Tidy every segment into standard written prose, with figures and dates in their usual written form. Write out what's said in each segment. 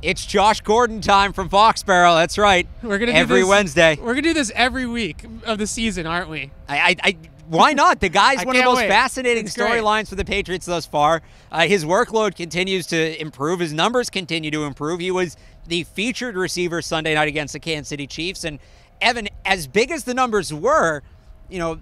It's Josh Gordon time from Foxboro. That's right. We're gonna do every this, Wednesday. We're gonna do this every week of the season, aren't we? Why not? The guy's one of the most wait. fascinating storylines for the Patriots thus far. His workload continues to improve. His numbers continue to improve. He was the featured receiver Sunday night against the Kansas City Chiefs. And Evan, as big as the numbers were, you know,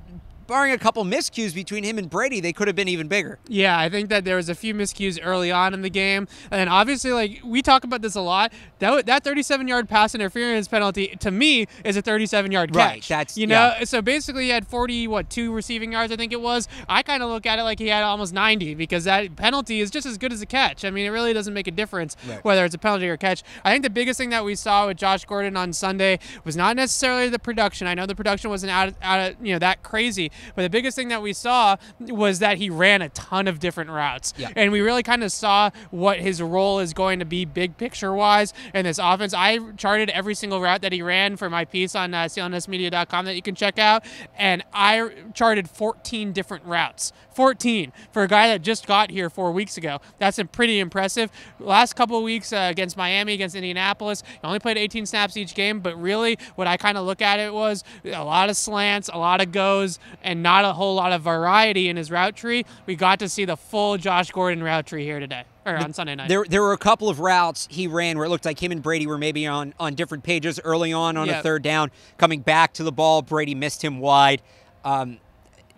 barring a couple miscues between him and Brady, they could have been even bigger. Yeah, I think that there was a few miscues early on in the game. And obviously, like, we talk about this a lot. That 37-yard pass interference penalty, to me, is a 37-yard catch. Right. That's, you know, so basically he had 2 receiving yards, I think it was. I kind of look at it like he had almost 90 because that penalty is just as good as a catch. I mean, it really doesn't make a difference whether it's a penalty or a catch. I think the biggest thing that we saw with Josh Gordon on Sunday was not necessarily the production. I know the production wasn't out of that crazy. But the biggest thing that we saw was that he ran a ton of different routes. Yeah. And we really kind of saw what his role is going to be big picture-wise in this offense. I charted every single route that he ran for my piece on CLNSmedia.com that you can check out, and I charted 14 different routes. 14 for a guy that just got here 4 weeks ago. That's pretty impressive. Last couple of weeks against Miami, against Indianapolis, he only played 18 snaps each game, but really what I kind of look at it was a lot of slants, a lot of goes, and not a whole lot of variety in his route tree. We got to see the full Josh Gordon route tree here today, or on Sunday night. There were a couple of routes he ran where it looked like him and Brady were maybe on different pages early on a third down. Coming back to the ball, Brady missed him wide.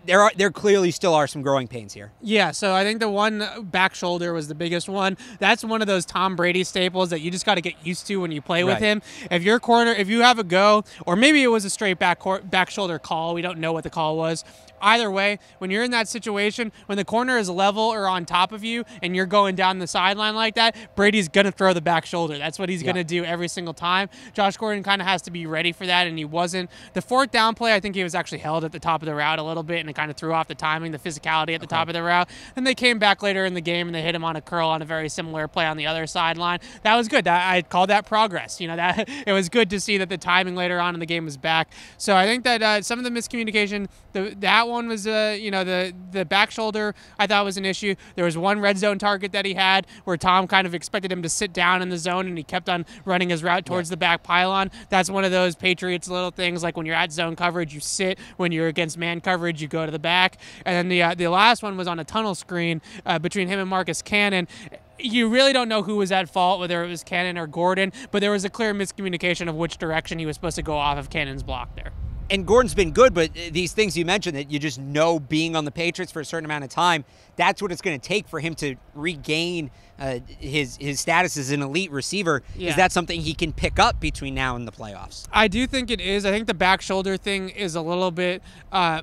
There clearly still are some growing pains here. Yeah, so I think the one back shoulder was the biggest one. That's one of those Tom Brady staples that you just got to get used to when you play with him. If you have a go, or maybe it was a straight back shoulder call, we don't know what the call was. Either way, when you're in that situation, when the corner is level or on top of you and you're going down the sideline like that, Brady's going to throw the back shoulder. That's what he's going to do every single time. Josh Gordon kind of has to be ready for that, and he wasn't. The fourth down play, I think he was actually held at the top of the route a little bit, and it kind of threw off the timing, the physicality at the top of the route. Then they came back later in the game, and they hit him on a curl on a very similar play on the other sideline. That was good. I called that progress. You know, that it was good to see that the timing later on in the game was back. So I think that some of the miscommunication, that one was, the back shoulder I thought was an issue. There was one red zone target that he had where Tom kind of expected him to sit down in the zone, and he kept on running his route towards the back pylon. That's one of those Patriots little things, like when you're at zone coverage, you sit. When you're against man coverage, you go to the back. And then the last one was on a tunnel screen between him and Marcus Cannon. You really don't know who was at fault, whether it was Cannon or Gordon, but there was a clear miscommunication of which direction he was supposed to go off of Cannon's block there. And Gordon's been good, but these things you mentioned that you just know being on the Patriots for a certain amount of time, that's what it's going to take for him to regain his status as an elite receiver. Yeah. Is that something he can pick up between now and the playoffs? I do think it is. I think the back shoulder thing is a little bit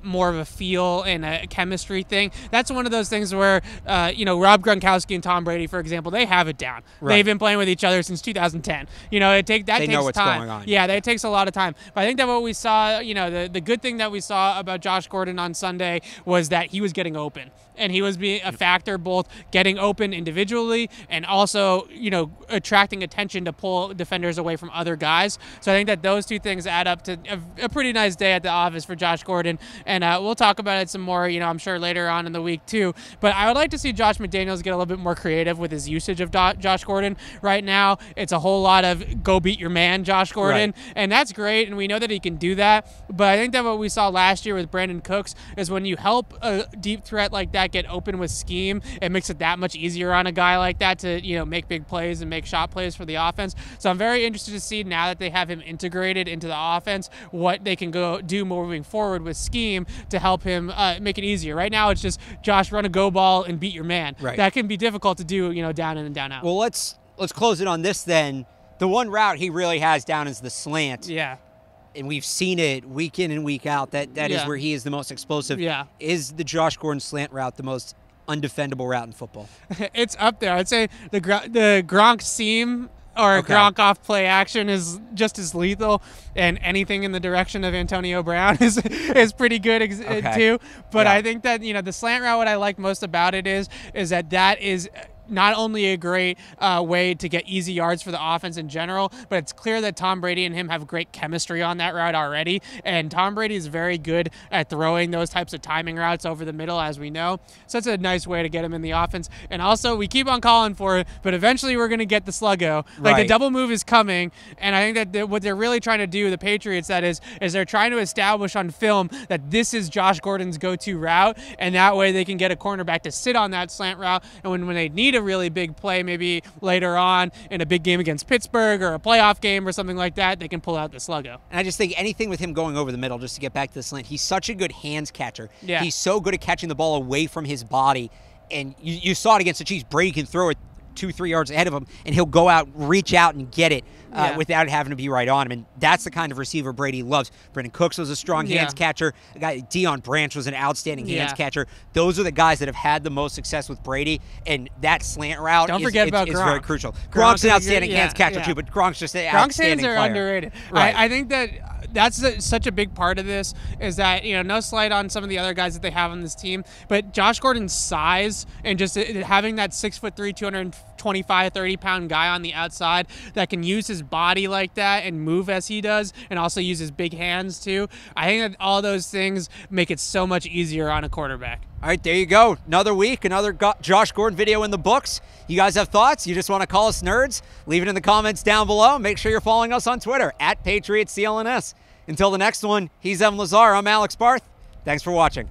more of a feel and a chemistry thing. That's one of those things where, Rob Gronkowski and Tom Brady, for example, they have it down. Right. They've been playing with each other since 2010. That takes know what's time. Going on. Yeah, that takes a lot of time. But I think that what we saw, the good thing that we saw about Josh Gordon on Sunday was that he was getting open. And he was being a factor both getting open individually and also, attracting attention to pull defenders away from other guys. So I think that those two things add up to a pretty nice day at the office for Josh Gordon. And we'll talk about it some more, I'm sure later on in the week too. But I would like to see Josh McDaniels get a little bit more creative with his usage of Josh Gordon. Right now, it's a whole lot of go beat your man, Josh Gordon. Right. And that's great. And we know that he can do that. But I think that what we saw last year with Brandon Cooks is when you help a deep threat like that get open with scheme, it makes it that much easier on a guy like that to make big plays and make shot plays for the offense. So I'm very interested to see now that they have him integrated into the offense what they can go do moving forward with scheme to help him make it easier. Right now it's just Josh, run a go ball and beat your man. Right. That can be difficult to do down in and down out. Well, let's close it on this then. The one route he really has down is the slant. Yeah. And we've seen it week in and week out. That is where he is the most explosive. Yeah. Is the Josh Gordon slant route the most undefendable route in football? It's up there. I'd say the Gronk seam or Gronk off play action is just as lethal, and anything in the direction of Antonio Brown is pretty good too. But I think that the slant route, what I like most about it is that is not only a great way to get easy yards for the offense in general, but it's clear that Tom Brady and him have great chemistry on that route already. And Tom Brady is very good at throwing those types of timing routes over the middle, as we know. So it's a nice way to get him in the offense. And also, we keep on calling for it, but eventually we're going to get the sluggo. Like, the double move is coming, and I think that what they're really trying to do, the Patriots, that is they're trying to establish on film that this is Josh Gordon's go-to route, and that way they can get a cornerback to sit on that slant route, and when they need a really big play, maybe later on in a big game against Pittsburgh or a playoff game or something like that, they can pull out the sluggo. And I just think anything with him going over the middle, just to get back to the slant, he's such a good hands catcher. Yeah. He's so good at catching the ball away from his body, and you saw it against the Chiefs. Brady can throw it 2-3 yards ahead of him, and he'll go out, reach out, and get it without having to be right on him. And that's the kind of receiver Brady loves. Brendan Cooks was a strong hands catcher. A guy, Deion Branch was an outstanding hands catcher. Those are the guys that have had the most success with Brady, and that slant route is very crucial. Gronk's an outstanding hands catcher too, but Gronk's just an outstanding player. Gronk's hands are underrated. Right. I think that that's such a big part of this, is that, no slight on some of the other guys that they have on this team, but Josh Gordon's size and just having that 6'3", 225, 30-pound guy on the outside that can use his body like that and move as he does, and also use his big hands too. I think that all those things make it so much easier on a quarterback. All right, there you go. Another week, another Josh Gordon video in the books. You guys have thoughts? You just want to call us nerds? Leave it in the comments down below. Make sure you're following us on Twitter @PatriotsCLNS. Until the next one, he's Evan Lazar. I'm Alex Barth. Thanks for watching.